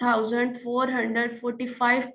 4445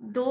2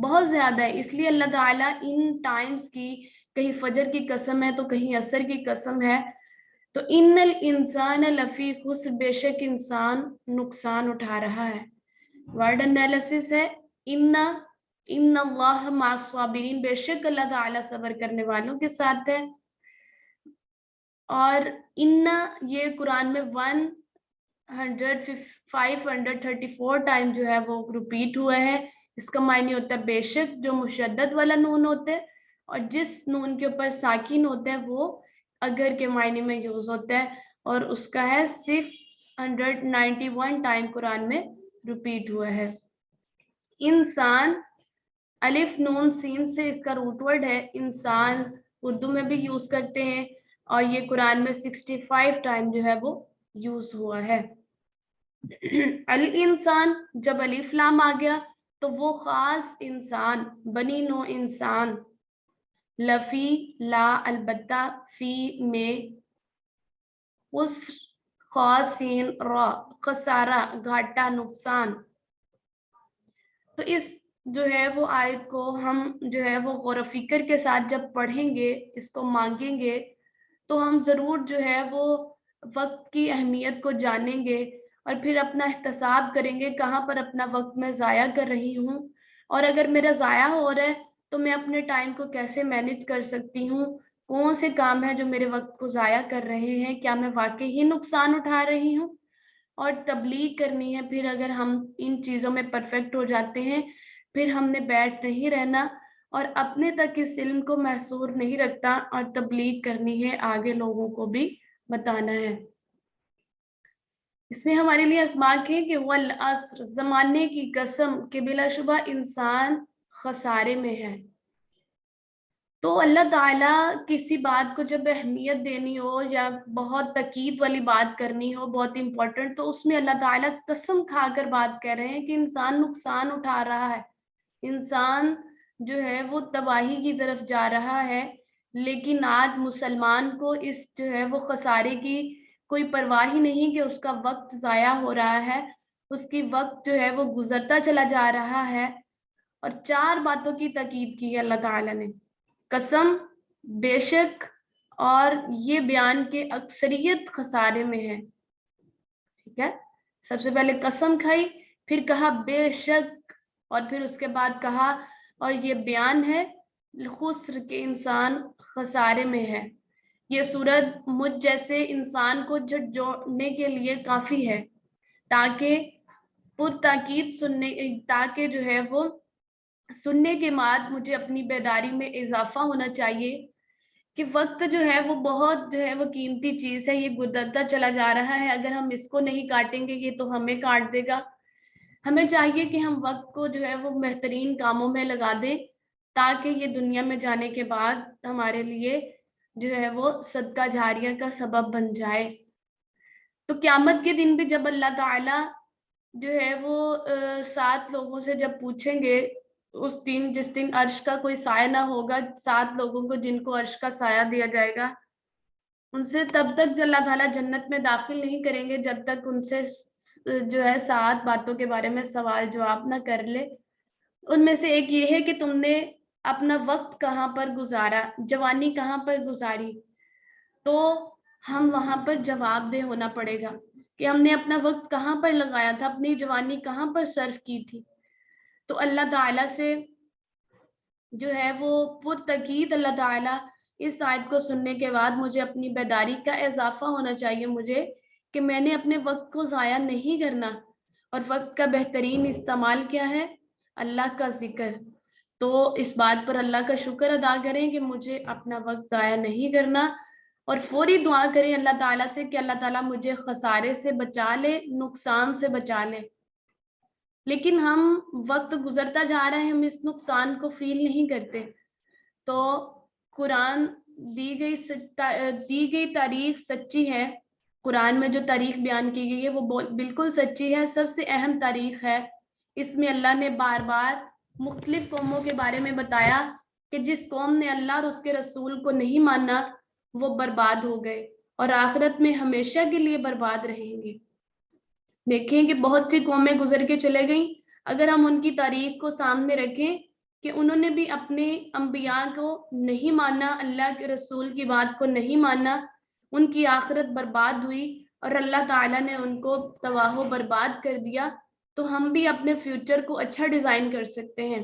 بہت زیادہ ہے. اس لیے اللہ تعالیٰ ان ٹائمز کی کہیں فجر کی قسم ہے تو کہیں عصر کی قسم ہے. تو ان الانسان لفی خسر، بے شک انسان نقصان اٹھا رہا ہے. ورڈ انالیسس ہے ان اللہ مع الصابرین، بے شک اللہ تعالیٰ صبر کرنے والوں کے ساتھ ہے. اور ان یہ قرآن میں 534 ٹائم جو ہے وہ ریپیٹ ہوا ہے. اس کا معنی ہوتا ہے بے شک، جو مشدد والا نون ہوتا ہے، اور جس نون کے اوپر ساکن ہوتا ہے وہ اگر کے معنی میں یوز ہوتا ہے. اور اس کا ہے 691 ٹائم قرآن میں ریپیٹ ہوا ہے. انسان الف نون سین سے اس کا روٹ ورڈ ہے. انسان اردو میں بھی یوز کرتے ہیں، اور یہ قرآن میں 65 ٹائم جو ہے وہ یوز ہوا ہے. الانسان جب الف لام آ گیا تو وہ خاص انسان، بنی نو انسان. لفی لا البتہ، فی میں، خسر خاسین را خسارہ گھاٹا نقصان. تو اس جو ہے وہ آیت کو ہم جو ہے وہ غور و فکر کے ساتھ جب پڑھیں گے، اس کو مانگیں گے، تو ہم ضرور جو ہے وہ وقت کی اہمیت کو جانیں گے، اور پھر اپنا احتساب کریں گے کہاں پر اپنا وقت میں ضائع کر رہی ہوں، اور اگر میرا ضائع ہو رہا ہے تو میں اپنے ٹائم کو کیسے مینیج کر سکتی ہوں. کون سے کام ہیں جو میرے وقت کو ضائع کر رہے ہیں، کیا میں واقعی ہی نقصان اٹھا رہی ہوں. اور تبلیغ کرنی ہے. پھر اگر ہم ان چیزوں میں پرفیکٹ ہو جاتے ہیں، پھر ہم نے بیٹھ نہیں رہنا اور اپنے تک اس علم کو محصور نہیں رکھتا، اور تبلیغ کرنی ہے، آگے لوگوں کو بھی بتانا ہے. اس میں ہمارے لیے اسباق ہے کہ والعصر، زمانے کی قسم، کہ بلا شبہ انسان خسارے میں ہے. تو اللہ تعالیٰ کسی بات کو جب اہمیت دینی ہو یا بہت تاکید والی بات کرنی ہو، بہت امپورٹنٹ، تو اس میں اللہ تعالیٰ قسم کھا کر بات کر رہے ہیں کہ انسان نقصان اٹھا رہا ہے، انسان جو ہے وہ تباہی کی طرف جا رہا ہے. لیکن آج مسلمان کو اس جو ہے وہ خسارے کی کوئی پرواہ ہی نہیں کہ اس کا وقت ضائع ہو رہا ہے، اس کی وقت جو ہے وہ گزرتا چلا جا رہا ہے. اور 4 باتوں کی تاکید کی ہے اللہ تعالیٰ نے: قسم، بے شک، اور یہ بیان کے اکثریت خسارے میں ہے. ٹھیک ہے، سب سے پہلے قسم کھائی، پھر کہا بے شک، اور پھر اس کے بعد کہا اور یہ بیان ہے خسر کے انسان خسارے میں ہے. یہ سورت مجھ جیسے انسان کو جھنجھوڑنے کے لیے کافی ہے، تاکہ پرتاکید تاکہ جو ہے وہ سننے کے بعد مجھے اپنی بیداری میں اضافہ ہونا چاہیے کہ وقت جو ہے وہ بہت جو ہے وہ قیمتی چیز ہے، یہ گزرتا چلا جا رہا ہے. اگر ہم اس کو نہیں کاٹیں گے یہ تو ہمیں کاٹ دے گا. ہمیں چاہیے کہ ہم وقت کو جو ہے وہ بہترین کاموں میں لگا دیں، تاکہ یہ دنیا میں جانے کے بعد ہمارے لیے جو ہے وہ صدقہ جاریہ کا سبب بن جائے. تو قیامت کے دن بھی جب اللہ تعالیٰ جو ہے وہ 7 لوگوں سے جب پوچھیں گے، اس دن جس دن عرش کا کوئی سایہ نہ ہوگا، 7 لوگوں کو جن کو عرش کا سایہ دیا جائے گا، ان سے تب تک اللہ تعالیٰ جنت میں داخل نہیں کریں گے جب تک ان سے جو ہے 7 باتوں کے بارے میں سوال جواب نہ کر لے. ان میں سے ایک یہ ہے کہ تم نے اپنا وقت کہاں پر گزارا، جوانی کہاں پر گزاری. تو ہم وہاں پر جواب دہ ہونا پڑے گا کہ ہم نے اپنا وقت کہاں پر لگایا تھا، اپنی جوانی کہاں پر صرف کی تھی. تو اللہ تعالیٰ سے جو ہے وہ پرتاکید اللہ تعالیٰ اس آیت کو سننے کے بعد مجھے اپنی بیداری کا اضافہ ہونا چاہیے، مجھے کہ میں نے اپنے وقت کو ضائع نہیں کرنا. اور وقت کا بہترین استعمال کیا ہے؟ اللہ کا ذکر. تو اس بات پر اللہ کا شکر ادا کریں کہ مجھے اپنا وقت ضائع نہیں کرنا، اور فوری دعا کریں اللہ تعالیٰ سے کہ اللہ تعالیٰ مجھے خسارے سے بچا لے، نقصان سے بچا لے. لیکن ہم وقت گزرتا جا رہے ہیں، ہم اس نقصان کو فیل نہیں کرتے. تو قرآن دی گئی تاریخ سچی ہے. قرآن میں جو تاریخ بیان کی گئی ہے وہ بالکل سچی ہے، سب سے اہم تاریخ ہے. اس میں اللہ نے بار بار مختلف قوموں کے بارے میں بتایا کہ جس قوم نے اللہ اور اس کے رسول کو نہیں مانا وہ برباد ہو گئے اور آخرت میں ہمیشہ کے لیے برباد رہیں گے. دیکھیں کہ بہت سی قومیں گزر کے چلے گئیں، اگر ہم ان کی تاریخ کو سامنے رکھیں کہ انہوں نے بھی اپنے انبیاء کو نہیں مانا، اللہ کے رسول کی بات کو نہیں مانا، ان کی آخرت برباد ہوئی اور اللہ تعالیٰ نے ان کو تباہ و برباد کر دیا۔ تو ہم بھی اپنے فیوچر کو اچھا ڈیزائن کر سکتے ہیں۔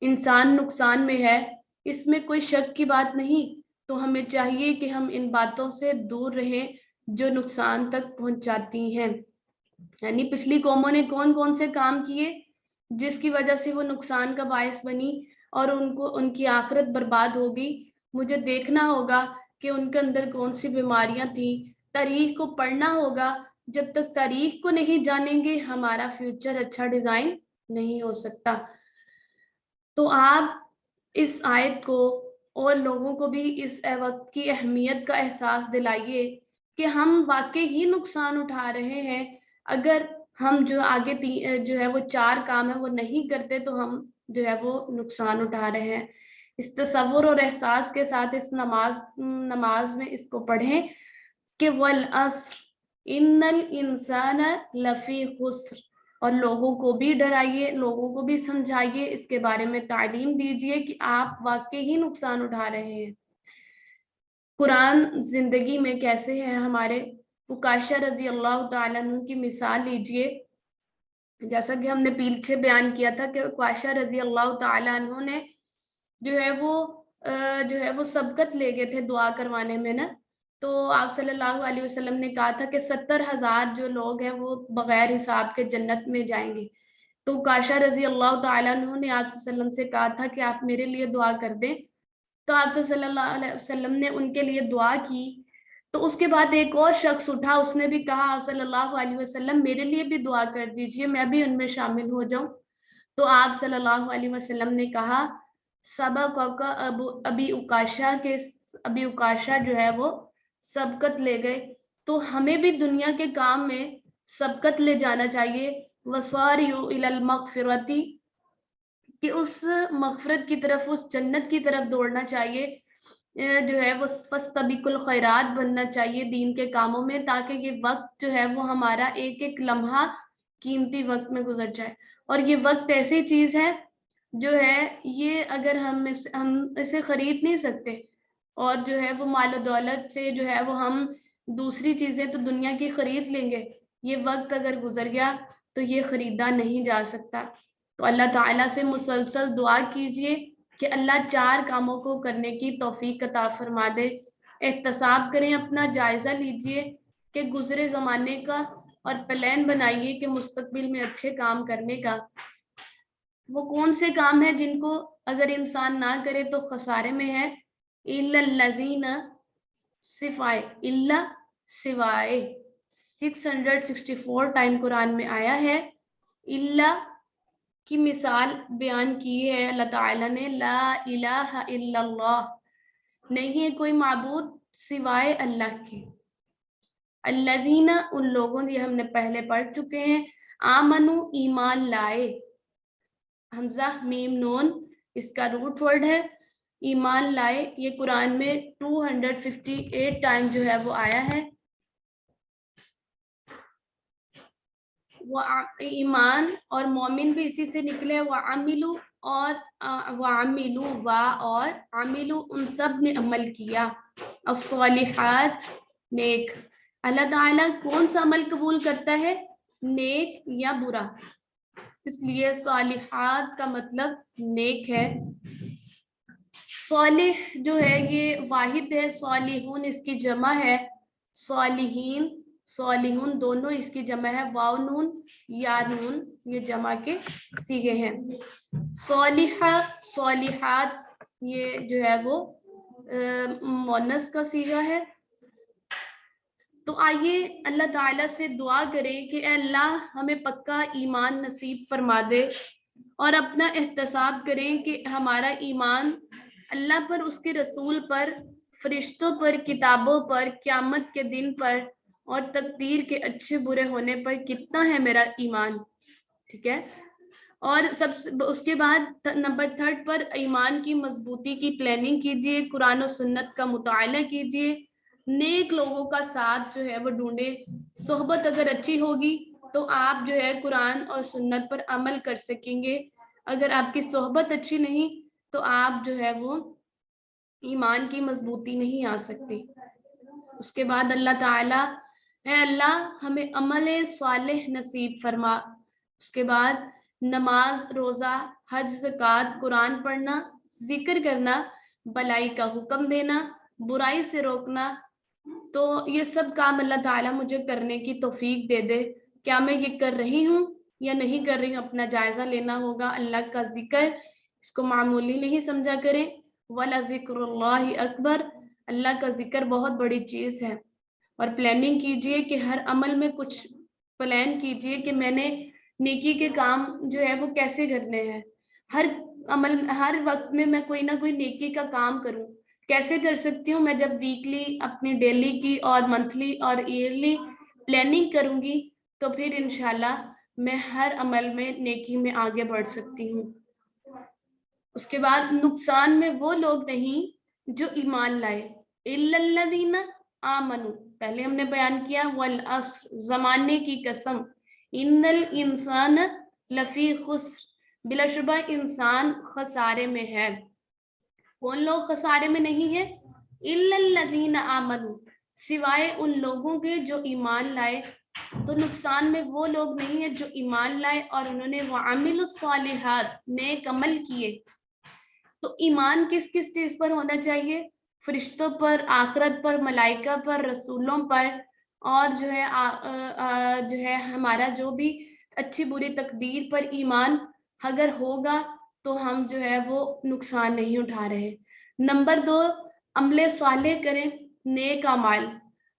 انسان نقصان میں ہے، اس میں کوئی شک کی بات نہیں، تو ہمیں چاہیے کہ ہم ان باتوں سے دور رہیں جو نقصان تک پہنچاتی ہیں۔ یعنی پچھلی قوموں نے کون کون سے کام کیے جس کی وجہ سے وہ نقصان کا باعث بنی اور ان کی آخرت برباد ہو گئی۔ مجھے دیکھنا ہوگا کہ ان کے اندر کون سی بیماریاں تھیں، تاریخ کو پڑھنا ہوگا۔ جب تک تاریخ کو نہیں جانیں گے ہمارا فیوچر اچھا ڈیزائن نہیں ہو سکتا۔ تو آپ اس آیت کو اور لوگوں کو بھی اس وقت کی اہمیت کا احساس دلائیے کہ ہم واقعی ہی نقصان اٹھا رہے ہیں۔ اگر ہم جو آگے جو ہے وہ 4 کام ہے وہ نہیں کرتے تو ہم جو ہے وہ نقصان اٹھا رہے ہیں۔ اس تصور اور احساس کے ساتھ اس نماز میں اس کو پڑھیں کہ والعصر ان الانسان لفی خسر، اور لوگوں کو بھی ڈرائیے، لوگوں کو بھی سمجھائیے، اس کے بارے میں تعلیم دیجیے کہ آپ واقعی ہی نقصان اٹھا رہے ہیں۔ قرآن زندگی میں کیسے ہے ہمارے؟ عکاشہ رضی اللہ تعالیٰ عنہ کی مثال لیجئے۔ جیسا کہ ہم نے پیچھے بیان کیا تھا کہ عکاشہ رضی اللہ تعالیٰ عنہ نے جو ہے وہ سبقت لے گئے تھے دعا کروانے میں نا، تو آپ صلی اللہ علیہ وسلم نے کہا تھا کہ 70,000 جو لوگ ہیں وہ بغیر حساب کے جنت میں جائیں گے۔ تو عکاشہ رضی اللہ تعالیٰ عنہ نے آپ صلی اللہ علیہ وسلم سے کہا تھا کہ آپ میرے لیے دعا کر دیں، تو آپ صلی اللہ علیہ وسلم نے ان کے لیے دعا کی۔ تو اس کے بعد ایک اور شخص اٹھا، اس نے بھی کہا آپ صلی اللہ علیہ وسلم میرے لیے بھی دعا کر دیجئے، میں بھی ان میں شامل ہو جاؤں۔ تو آپ صلی اللہ علیہ وسلم نے کہا سبقک ابی عکاشہ جو ہے وہ سبقت لے گئے۔ تو ہمیں بھی دنیا کے کام میں سبقت لے جانا چاہیے، وسارعوا الی المغفرۃ، کہ اس مغفرت کی طرف، اس جنت کی طرف دوڑنا چاہیے، جو ہے وہ فاستبقوا الخیرات بننا چاہیے دین کے کاموں میں، تاکہ یہ وقت جو ہے وہ ہمارا ایک ایک لمحہ قیمتی وقت میں گزر جائے۔ اور یہ وقت ایسی چیز ہے جو ہے یہ اگر ہم اسے خرید نہیں سکتے، اور جو ہے وہ مال و دولت سے جو ہے وہ ہم دوسری چیزیں تو دنیا کی خرید لیں گے، یہ وقت اگر گزر گیا تو یہ خریدا نہیں جا سکتا۔ تو اللہ تعالیٰ سے مسلسل دعا کیجئے کہ اللہ 4 کاموں کو کرنے کی توفیق عطا فرما دے۔ احتساب کریں، اپنا جائزہ لیجئے کہ گزرے زمانے کا، اور پلان بنائیے کہ مستقبل میں اچھے کام کرنے کا۔ وہ کون سے کام ہیں جن کو اگر انسان نہ کرے تو خسارے میں ہے؟ الا الذین، سوائے 664 ٹائم قرآن میں آیا ہے۔ الا کی مثال بیان کی ہے اللہ تعالیٰ نے، لا الہ الا اللہ، نہیں ہے کوئی معبود سوائے اللہ کے۔ الذین، ان لوگوں یہ ہم نے پہلے پڑھ چکے ہیں، آمنو، ایمان لائے، حمزہ میم نون اس کا روٹ ورڈ ہے، ایمان لائے، یہ قرآن میں 258 ٹائم جو ہے وہ آیا ہے۔ وہ ایمان اور مومن بھی اسی سے نکلے، وعملو اور وعملو اور عملو، ان سب نے عمل کیا، الصالحات، نیک۔ اللہ تعالیٰ کون سا عمل قبول کرتا ہے؟ نیک یا برا؟ اس لیے صالحات کا مطلب نیک ہے۔ صالح جو ہے یہ واحد ہے، صالحون اس کی جمع ہے، صالحین صالحون دونوں اس کی جمع ہے، واو نون یا نون یہ جمع کے صیغے ہیں۔ صالحہ صالحات یہ جو ہے وہ مؤنث کا صیغہ ہے۔ تو آئیے اللہ تعالیٰ سے دعا کریں کہ اے اللہ ہمیں پکا ایمان نصیب فرما دے، اور اپنا احتساب کریں کہ ہمارا ایمان اللہ پر، اس کے رسول پر، فرشتوں پر، کتابوں پر، قیامت کے دن پر، اور تقدیر کے اچھے برے ہونے پر کتنا ہے میرا ایمان، ٹھیک ہے۔ اور اس کے بعد نمبر 3 پر ایمان کی مضبوطی کی پلاننگ کیجئے، قرآن و سنت کا مطالعہ کیجئے، نیک لوگوں کا ساتھ جو ہے وہ ڈھونڈے، صحبت اگر اچھی ہوگی تو آپ جو ہے قرآن اور سنت پر عمل کر سکیں گے۔ اگر آپ کی صحبت اچھی نہیں تو آپ جو ہے وہ ایمان کی مضبوطی نہیں آ سکتی۔ اس کے بعد اللہ تعالیٰ، اے اللہ ہمیں عمل صالح نصیب فرما۔ اس کے بعد نماز، روزہ، حج، زکوٰۃ، قرآن پڑھنا، ذکر کرنا، بلائی کا حکم دینا، برائی سے روکنا، تو یہ سب کام اللہ تعالیٰ مجھے کرنے کی توفیق دے دے۔ کیا میں یہ کر رہی ہوں یا نہیں کر رہی ہوں؟ اپنا جائزہ لینا ہوگا۔ اللہ کا ذکر اس کو معمولی نہیں سمجھا کریں۔ وَلَذِكْرُ اللَّهِ أَكْبَرُ، اللہ کا ذکر بہت بڑی چیز ہے۔ اور پلاننگ کیجئے کہ ہر عمل میں کچھ پلان کیجئے کہ میں نے نیکی کے کام جو ہے وہ کیسے کرنے ہیں۔ ہر عمل، ہر وقت میں کوئی نہ کوئی نیکی کا کام کروں۔ کیسے کر سکتی ہوں؟ میں جب ویکلی، اپنی ڈیلی کی اور منتھلی اور ایئرلی پلاننگ کروں گی تو پھر انشاءاللہ میں ہر عمل میں نیکی میں آگے بڑھ سکتی ہوں۔ اس کے بعد نقصان میں وہ لوگ نہیں جو ایمان لائے۔ إِلَّا الَّذِينَ آمَنُوا، پہلے ہم نے بیان کیا والعصر، زمانے کی قسم، إِنَّ الْإِنسَانَ لَفِي خُسْرٍ، بلا شبہ انسان خسارے میں ہے۔ کون لوگ خسارے میں نہیں ہیں؟ إِلَّا الَّذِينَ آمَنُوا، سوائے ان لوگوں کے جو ایمان لائے۔ تو نقصان میں وہ لوگ نہیں ہیں جو ایمان لائے اور انہوں نے وَعَمِلُوا الصَّالِحَاتِ، نیک عمل کیے۔ تو ایمان کس کس چیز پر ہونا چاہیے؟ فرشتوں پر، آخرت پر، ملائکہ پر، رسولوں پر، اور جو ہے ہمارا جو بھی اچھی بری تقدیر پر ایمان اگر ہوگا تو ہم جو ہے وہ نقصان نہیں اٹھا رہے۔ نمبر 2، عمل صالح کریں، نیک اعمال۔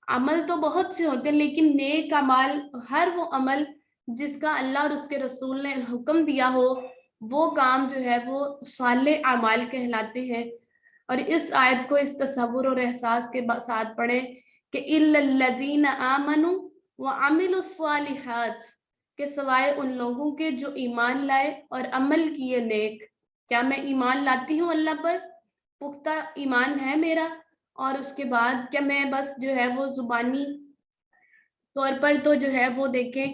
عمل تو بہت سے ہوتے ہیں لیکن نیک اعمال، ہر وہ عمل جس کا اللہ اور اس کے رسول نے حکم دیا ہو، وہ کام جو ہے وہ صالح اعمال کہلاتے ہیں۔ اور اس آیت کو اس تصور اور احساس کے ساتھ پڑھیں کہ إِلَّا الَّذِينَ آمَنُوا وَعَمِلُوا الصَّالِحَاتِ، کہ سوائے ان لوگوں کے جو ایمان لائے اور عمل کیے نیک۔ کیا میں ایمان لاتی ہوں اللہ پر؟ پختہ ایمان ہے میرا؟ اور اس کے بعد کیا میں بس جو ہے وہ زبانی طور پر تو جو ہے وہ دیکھیں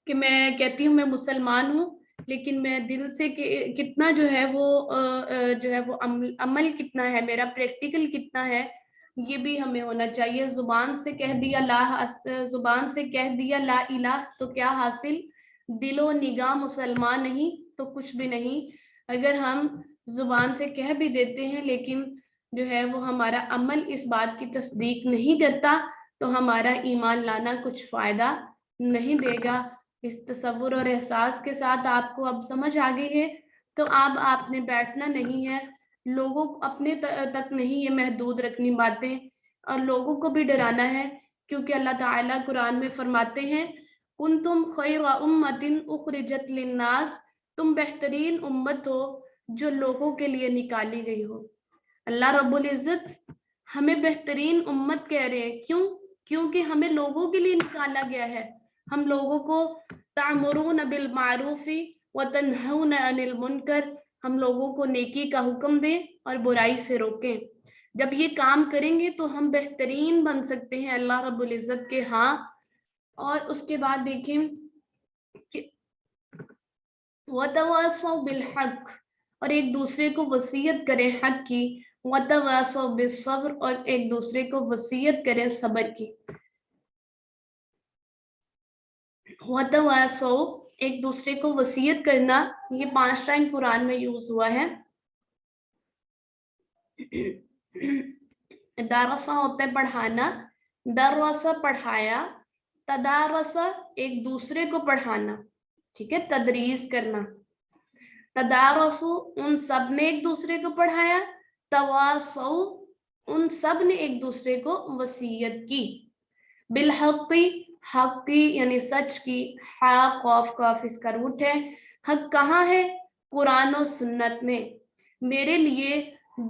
کہ میں کہتی ہوں میں مسلمان ہوں، لیکن میں دل سے کتنا جو ہے وہ عمل کتنا ہے میرا، پریکٹیکل کتنا ہے، یہ بھی ہمیں ہونا چاہیے۔ زبان سے کہہ دیا لا الہ تو کیا حاصل؟ دل و نگاہ مسلمان نہیں تو کچھ بھی نہیں۔ اگر ہم زبان سے کہہ بھی دیتے ہیں لیکن جو ہے وہ ہمارا عمل اس بات کی تصدیق نہیں کرتا تو ہمارا ایمان لانا کچھ فائدہ نہیں دے گا۔ اس تصور اور احساس کے ساتھ آپ کو اب سمجھ آ گئی ہے تو اب آپ نے بیٹھنا نہیں ہے، لوگوں اپنے تک نہیں یہ محدود رکھنی باتیں، اور لوگوں کو بھی ڈرانا ہے، کیونکہ اللہ تعالیٰ قرآن میں فرماتے ہیں کنتم خیر امۃ اخرجت للناس، تم بہترین امت ہو جو لوگوں کے لیے نکالی گئی ہو۔ اللہ رب العزت ہمیں بہترین امت کہہ رہے ہیں، کیوں؟ کیونکہ ہمیں لوگوں کے لیے نکالا گیا ہے۔ ہم لوگوں کو تأمرون بالمعروف وتنہون عن المنکر، ہم لوگوں کو نیکی کا حکم دیں اور برائی سے روکیں۔ جب یہ کام کریں گے تو ہم بہترین بن سکتے ہیں اللہ رب العزت کے ہاں۔ اور اس کے بعد دیکھیں کہ وَتَوَاصَوْا بِالْحَقِّ، اور ایک دوسرے کو وصیت کریں حق کی، وَتَوَاصَوْا بِالصَّبْرِ، اور ایک دوسرے کو وصیت کریں صبر کی۔ وَتَوَاصَوْا، ایک دوسرے کو وصیت کرنا، یہ 5 ٹائم قرآن میں یوز ہوا ہے۔ دارسہ ہوتا ہے پڑھانا، درسہ پڑھایا، تدارسہ ایک دوسرے کو پڑھانا، ٹھیک ہے، تدریس کرنا۔ تدارسو ان سب نے ایک دوسرے کو پڑھایا، تواسو ان سب نے ایک دوسرے کو وصیت کی۔ بالحق، حق کی یعنی سچ کی، حا قاف کاف اس کا روٹ ہے۔ حق کہاں ہے؟ قرآن و سنت میں۔ میرے لیے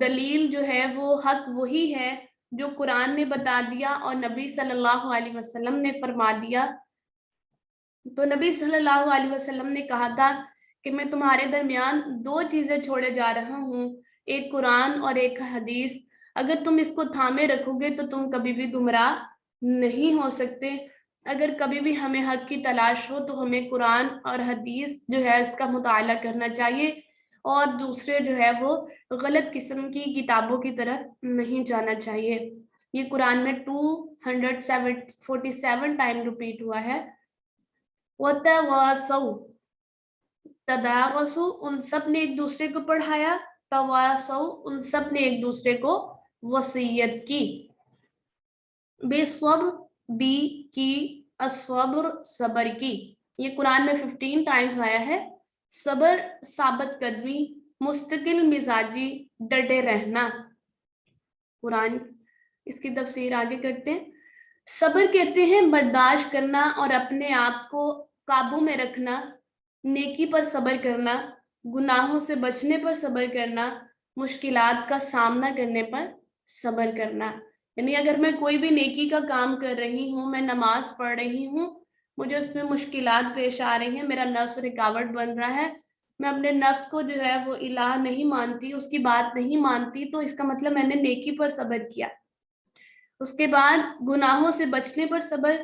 دلیل جو ہے وہ حق وہی ہے جو قرآن نے بتا دیا اور نبی صلی اللہ علیہ وسلم نے فرما دیا۔ تو نبی صلی اللہ علیہ وسلم نے کہا تھا کہ میں تمہارے درمیان 2 چیزیں چھوڑے جا رہا ہوں، ایک قرآن اور ایک حدیث، اگر تم اس کو تھامے رکھو گے تو تم کبھی بھی گمراہ نہیں ہو سکتے۔ اگر کبھی بھی ہمیں حق کی تلاش ہو تو ہمیں قرآن اور حدیث جو ہے اس کا مطالعہ کرنا چاہیے، اور دوسرے جو ہے وہ غلط قسم کی کتابوں کی طرف نہیں جانا چاہیے. یہ قرآن میں 247 ٹائم ریپیٹ ہوا ہے. وَتَوَاصَوْا، تدارسو ان سب نے ایک دوسرے کو پڑھایا، تواصو ان سب نے ایک دوسرے کو وصیت کی. بے صبر، بی کی، الصبر صبر کی. یہ قرآن میں 15 ٹائمز آیا ہے. صبر ثابت قدمی، مستقل مزاجی، ڈٹے رہنا. قرآن اس کی تفسیر آگے کرتے ہیں. صبر کہتے ہیں برداشت کرنا اور اپنے آپ کو قابو میں رکھنا، نیکی پر صبر کرنا، گناہوں سے بچنے پر صبر کرنا، مشکلات کا سامنا کرنے پر صبر کرنا. یعنی اگر میں کوئی بھی نیکی کا کام کر رہی ہوں، میں نماز پڑھ رہی ہوں، مجھے اس میں مشکلات پیش آ رہی ہیں، میرا نفس رکاوٹ بن رہا ہے، میں اپنے نفس کو جو ہے وہ الہ نہیں مانتی، اس کی بات نہیں مانتی، تو اس کا مطلب میں نے نیکی پر صبر کیا. اس کے بعد گناہوں سے بچنے پر صبر،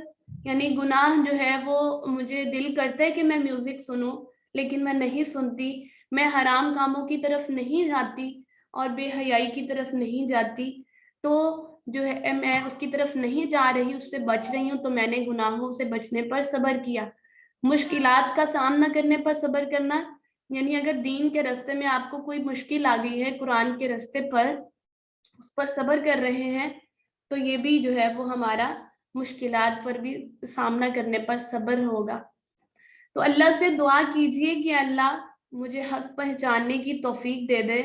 یعنی گناہ جو ہے وہ مجھے دل کرتا ہے کہ میں میوزک سنوں لیکن میں نہیں سنتی، میں حرام کاموں کی طرف نہیں جاتی اور بے حیائی کی طرف نہیں جاتی، تو جو ہے میں اس کی طرف نہیں جا رہی، اس سے بچ رہی ہوں، تو میں نے گناہوں سے بچنے پر صبر کیا. مشکلات کا سامنا کرنے پر صبر کرنا، یعنی اگر دین کے راستے میں آپ کو کوئی مشکل آ گئی ہے، قرآن کے راستے پر اس پر صبر کر رہے ہیں، تو یہ بھی جو ہے وہ ہمارا مشکلات پر بھی سامنا کرنے پر صبر ہوگا. تو اللہ سے دعا کیجئے کہ اللہ مجھے حق پہچاننے کی توفیق دے دے.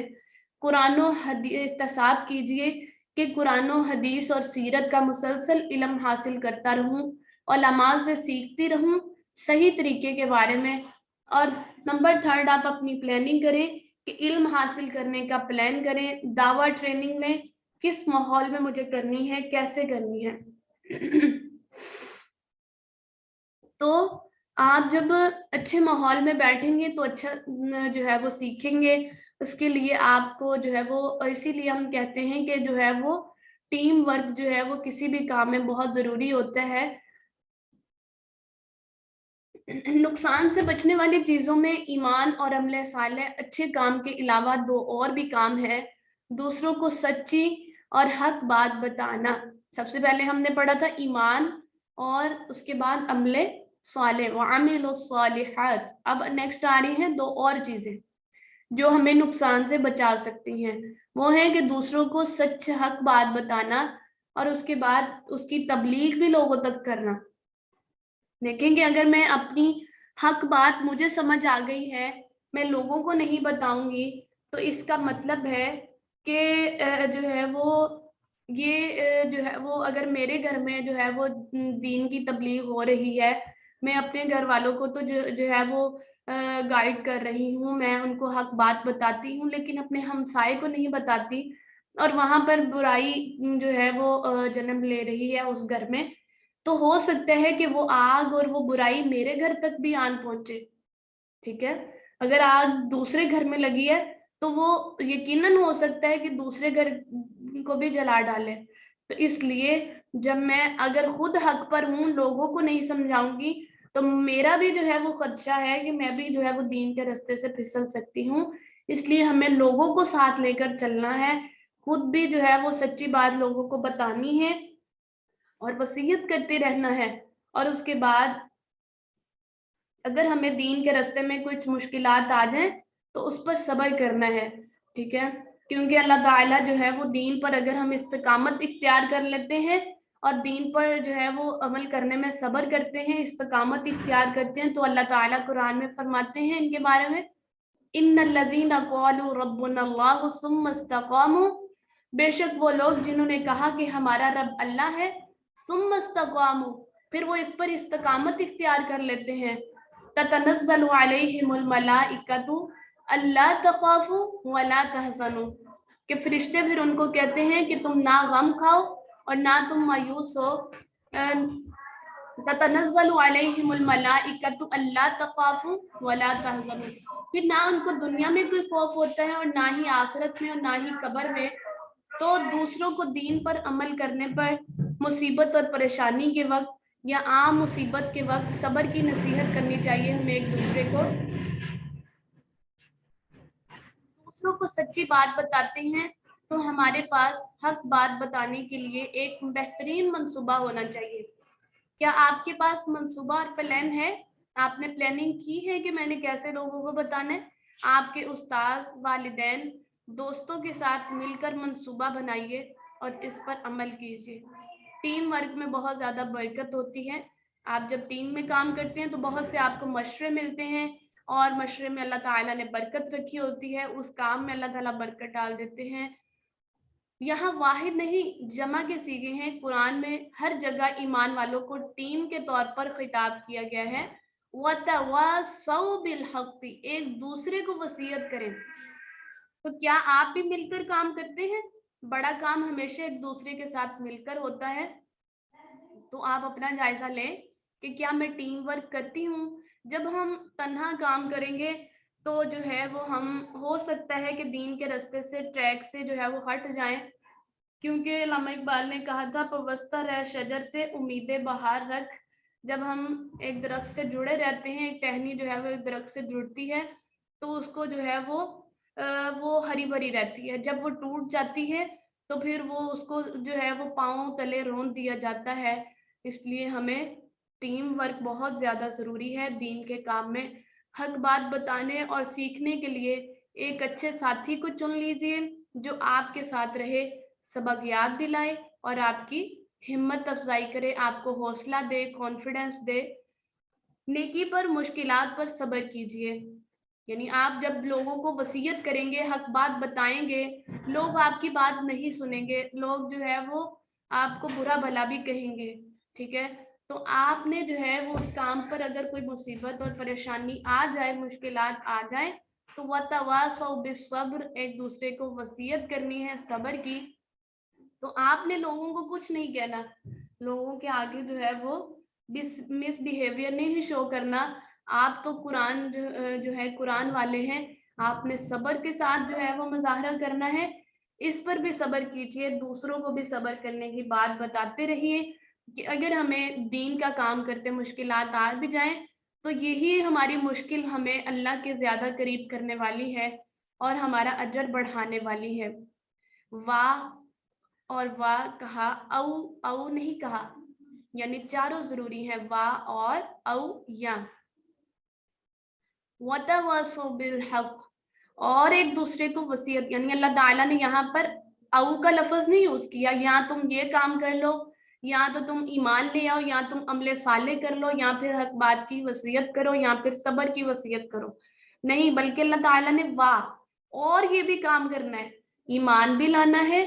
قرآن و حدیث احتساب کیجئے کہ قرآن و حدیث اور سیرت کا مسلسل علم حاصل کرتا رہوں، علماء سے سیکھتی رہوں صحیح طریقے کے بارے میں. اور نمبر 3 آپ اپنی پلاننگ کریں کہ علم حاصل کرنے کا پلان کریں، دعویٰ ٹریننگ لیں، کس ماحول میں مجھے کرنی ہے، کیسے کرنی ہے. تو آپ جب اچھے ماحول میں بیٹھیں گے تو اچھا جو ہے وہ سیکھیں گے. اس کے لیے آپ کو جو ہے وہ، اسی لیے ہم کہتے ہیں کہ جو ہے وہ ٹیم ورک جو ہے وہ کسی بھی کام میں بہت ضروری ہوتا ہے. نقصان سے بچنے والی چیزوں میں ایمان اور عمل صالح، اچھے کام کے علاوہ 2 اور بھی کام ہے. دوسروں کو سچی اور حق بات بتانا. سب سے پہلے ہم نے پڑھا تھا ایمان اور اس کے بعد عمل صالح، وعملوا الصالحات. اب نیکسٹ آ رہی ہیں 2 اور چیزیں جو ہمیں نقصان سے بچا سکتی ہیں. وہ ہے کہ دوسروں کو سچ حق بات بتانا اور اس کے بعد اس کی تبلیغ بھی لوگوں تک کرنا. دیکھیں کہ اگر میں اپنی حق بات مجھے سمجھ آ گئی ہے، میں لوگوں کو نہیں بتاؤں گی، تو اس کا مطلب ہے کہ جو ہے وہ یہ جو ہے وہ اگر میرے گھر میں جو ہے وہ دین کی تبلیغ ہو رہی ہے، میں اپنے گھر والوں کو تو جو ہے وہ گائیڈ کر رہی ہوں، میں ان کو حق بات بتاتی ہوں، لیکن اپنے ہمسائے کو نہیں بتاتی، اور وہاں پر برائی جو ہے وہ جنم لے رہی ہے اس گھر میں، تو ہو سکتا ہے کہ وہ آگ اور وہ برائی میرے گھر تک بھی آن پہنچے. ٹھیک ہے، اگر آگ دوسرے گھر میں لگی ہے تو وہ یقیناً ہو سکتا ہے کہ دوسرے گھر کو بھی جلا ڈالے. تو اس لیے جب میں اگر خود حق پر ہوں، لوگوں کو نہیں سمجھاؤں گی، تو میرا بھی جو ہے وہ خدشہ ہے کہ میں بھی جو ہے وہ دین کے راستے سے پھسل سکتی ہوں. اس لیے ہمیں لوگوں کو ساتھ لے کر چلنا ہے، خود بھی جو ہے وہ سچی بات لوگوں کو بتانی ہے اور وصیت کرتے رہنا ہے. اور اس کے بعد اگر ہمیں دین کے راستے میں کچھ مشکلات آ جائیں تو اس پر صبر کرنا ہے. ٹھیک ہے، کیونکہ اللہ تعالیٰ جو ہے وہ دین پر اگر ہم استقامت اختیار کر لیتے ہیں اور دین پر جو ہے وہ عمل کرنے میں صبر کرتے ہیں، استقامت اختیار کرتے ہیں، تو اللہ تعالیٰ قرآن میں فرماتے ہیں ان کے بارے میں، ان الذین قالوا ربنا اللہ ثم استقاموا، بے شک وہ لوگ جنہوں نے کہا کہ ہمارا رب اللہ ہے، ثم استقاموا، پھر وہ اس پر استقامت اختیار کر لیتے ہیں، تتنزل علیہم الملائکۃ الا تخافوا ولا تحزنوا، کہ فرشتے پھر ان کو کہتے ہیں کہ تم نہ غم کھاؤ اور نہ تم مایوس ہو. تتنزل علیہم الملائکۃ الا تخافوا ولا تحزنوا، پھر نہ ان کو دنیا میں کوئی خوف ہوتا ہے اور نہ ہی آخرت میں اور نہ ہی قبر میں. تو دوسروں کو دین پر عمل کرنے پر مصیبت اور پریشانی کے وقت یا عام مصیبت کے وقت صبر کی نصیحت کرنی چاہیے ہمیں ایک دوسرے کو. دوسروں کو سچی بات بتاتے ہیں تو ہمارے پاس حق بات بتانے کے لیے ایک بہترین منصوبہ ہونا چاہیے. کیا آپ کے پاس منصوبہ اور پلان ہے؟ آپ نے پلاننگ کی ہے کہ میں نے کیسے لوگوں کو بتانا ہے؟ آپ کے استاد، والدین، دوستوں کے ساتھ مل کر منصوبہ بنائیے اور اس پر عمل کیجیے. ٹیم ورک میں بہت زیادہ برکت ہوتی ہے. آپ جب ٹیم میں کام کرتے ہیں تو بہت سے آپ کو مشورے ملتے ہیں اور مشورے میں اللہ تعالیٰ نے برکت رکھی ہوتی ہے. اس کام میں اللہ تعالیٰ برکت ڈال دیتے ہیں. یہاں واحد نہیں جمع کے صیغے ہیں. قرآن میں ہر جگہ ایمان والوں کو ٹیم کے طور پر خطاب کیا گیا ہے. وَتَوَاصَوْا بِالْحَقِّ، ایک دوسرے کو وصیت کریں. تو کیا آپ بھی مل کر کام کرتے ہیں؟ بڑا کام ہمیشہ ایک دوسرے کے ساتھ مل کر ہوتا ہے. تو آپ اپنا جائزہ لیں کہ کیا میں ٹیم ورک کرتی ہوں. جب ہم تنہا کام کریں گے تو جو ہے وہ ہم ہو سکتا ہے کہ دین کے رستے سے، ٹریک سے جو ہے وہ ہٹ جائیں. کیونکہ علامہ اقبال نے کہا تھا پوستہ رہ شجر سے امید بہار رکھ. جب ہم ایک درخت سے جڑے رہتے ہیں، ایک ٹہنی جو ہے وہ ایک درخت سے جڑتی ہے تو اس کو جو ہے وہ ہری بھری رہتی ہے. جب وہ ٹوٹ جاتی ہے تو پھر وہ اس کو جو ہے وہ پاؤں تلے رون دیا جاتا ہے. اس لیے ہمیں ٹیم ورک بہت زیادہ ضروری ہے. دین کے کام میں حق بات بتانے اور سیکھنے کے لیے ایک اچھے ساتھی کو چن لیجیے جو آپ کے ساتھ رہے، سبق یاد دلائے اور آپ کی ہمت افزائی کرے، آپ کو حوصلہ دے، کانفیڈنس دے. نیکی پر، مشکلات پر صبر کیجیے. یعنی آپ جب لوگوں کو وصیت کریں گے، حق بات بتائیں گے، لوگ آپ کی بات نہیں سنیں گے. لوگ جو ہے وہ آپ کو برا بھلا بھی کہیں گے. ٹھیک ہے، تو آپ نے جو ہے وہ اس کام پر اگر کوئی مصیبت اور پریشانی آ جائے، مشکلات آ جائیں تو وَتَوَاصَوْا بِالصَّبْرِ، ایک دوسرے کو وصیت کرنی ہے صبر کی. تو آپ نے لوگوں کو کچھ نہیں کہنا، لوگوں کے آگے جو ہے وہ مس بیہیویئر نہیں شو کرنا. آپ تو قرآن جو ہے قرآن والے ہیں، آپ نے صبر کے ساتھ جو ہے وہ مظاہرہ کرنا ہے. اس پر بھی صبر کیجیے، دوسروں کو بھی صبر کرنے کی بات بتاتے رہیے کہ اگر ہمیں دین کا کام کرتے مشکلات آ بھی جائیں تو یہی ہماری مشکل ہمیں اللہ کے زیادہ قریب کرنے والی ہے اور ہمارا اجر بڑھانے والی ہے. واہ اور واہ کہا، او نہیں کہا، یعنی چاروں ضروری ہے، واہ اور او یا. وَتَوَاصَوْا بِالْحَقِّ، اور ایک دوسرے کو وصیت، یعنی اللہ تعالیٰ نے یہاں پر او کا لفظ نہیں یوز کیا یا تم یہ کام کر لو، یا تو تم ایمان لے آؤ، یا تم عمل صالح کر لو، یا پھر حق بات کی وصیت کرو، یا پھر صبر کی وصیت کرو. نہیں، بلکہ اللہ تعالیٰ نے واہ اور یہ بھی کام کرنا ہے، ایمان بھی لانا ہے،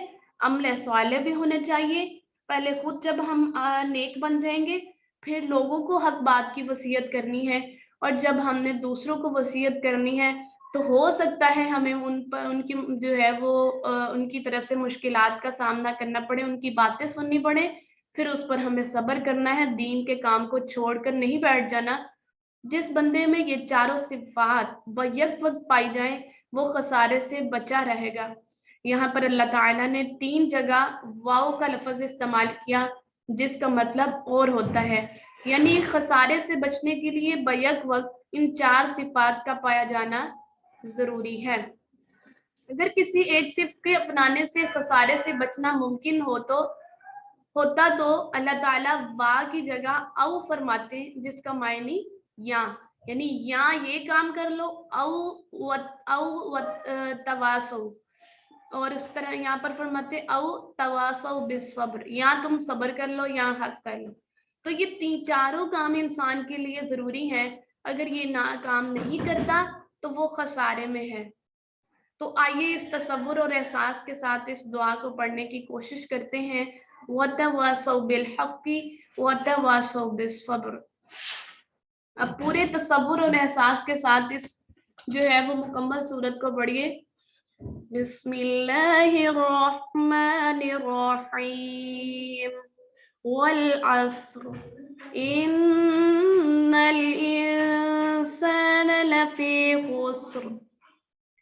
عمل صالح بھی ہونا چاہیے. پہلے خود جب ہم نیک بن جائیں گے پھر لوگوں کو حق بات کی وصیت کرنی ہے. اور جب ہم نے دوسروں کو وصیت کرنی ہے تو ہو سکتا ہے ہمیں ان کی جو ہے وہ ان کی طرف سے مشکلات کا سامنا کرنا پڑے، ان کی باتیں سننی پڑے. پھر اس پر ہمیں صبر کرنا ہے، دین کے کام کو چھوڑ کر نہیں بیٹھ جانا. جس بندے میں یہ چاروں صفات بیک وقت پائی جائیں وہ خسارے سے بچا رہے گا. یہاں پر اللہ تعالیٰ نے 3 جگہ واو کا لفظ استعمال کیا جس کا مطلب اور ہوتا ہے، یعنی خسارے سے بچنے کے لیے بیک وقت ان 4 صفات کا پایا جانا ضروری ہے. اگر کسی ایک صفت کے اپنانے سے خسارے سے بچنا ممکن ہوتا تو اللہ تعالیٰ وا کی جگہ او فرماتے جس کا معنی یا، یعنی یا یہ کام کر لو، او تواصو، اور اس طرح یہاں پر فرماتے او تواصو بالصبر، یا تم صبر کر لو یا حق کر لو. تو یہ چاروں کام انسان کے لیے ضروری ہیں. اگر یہ کام نہیں کرتا تو وہ خسارے میں ہے. تو آئیے اس تصور اور احساس کے ساتھ اس دعا کو پڑھنے کی کوشش کرتے ہیں. وَتَوَاصَوْا بِالْحَقِّ وَتَوَاصَوْا بِالصَّبْرِ. اب پورے تصور اور احساس کے ساتھ اس جو ہے وہ مکمل صورت کو پڑھیے. بسم اللہ الرحمن الرحیم. والعصر ان الانسان لفی خسر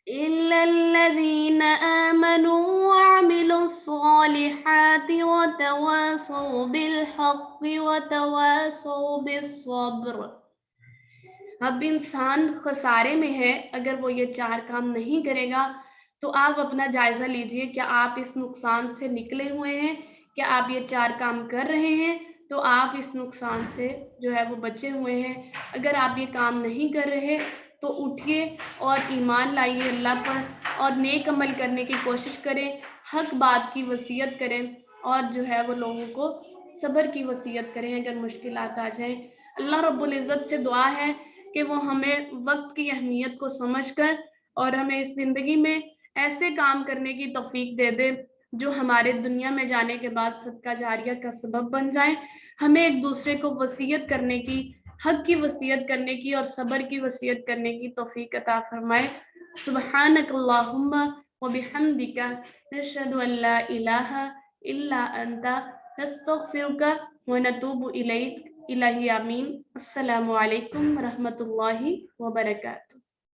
الا الذین آمنوا وعملوا الصالحات وتواصوا بالحق وتواصوا بالصبر. اب انسان خسارے میں ہے اگر وہ یہ 4 کام نہیں کرے گا. تو آپ اپنا جائزہ لیجئے، کیا آپ اس نقصان سے نکلے ہوئے ہیں؟ کیا آپ یہ 4 کام کر رہے ہیں؟ تو آپ اس نقصان سے جو ہے وہ بچے ہوئے ہیں۔ اگر آپ یہ کام نہیں کر رہے تو اٹھیے اور ایمان لائیے اللہ پر اور نیک عمل کرنے کی کوشش کریں، حق بات کی وصیت کریں اور جو ہے وہ لوگوں کو صبر کی وصیت کریں اگر مشکلات آ جائیں۔ اللہ رب العزت سے دعا ہے کہ وہ ہمیں وقت کی اہمیت کو سمجھ کر اور ہمیں اس زندگی میں ایسے کام کرنے کی توفیق دے دے جو ہمارے دنیا میں جانے کے بعد صدقہ جاریہ کا سبب بن جائیں۔ ہمیں ایک دوسرے کو وصیت کرنے کی، حق کی وصیت کرنے کی اور صبر کی وصیت کرنے کی توفیق عطا فرمائے۔ سبحانک اللہم وبحمدک نشہد ان لا الہ الا انت نستغفرک ونتوب الیک۔ الہی آمین۔ السلام علیکم ورحمۃ اللہ وبرکاتہ۔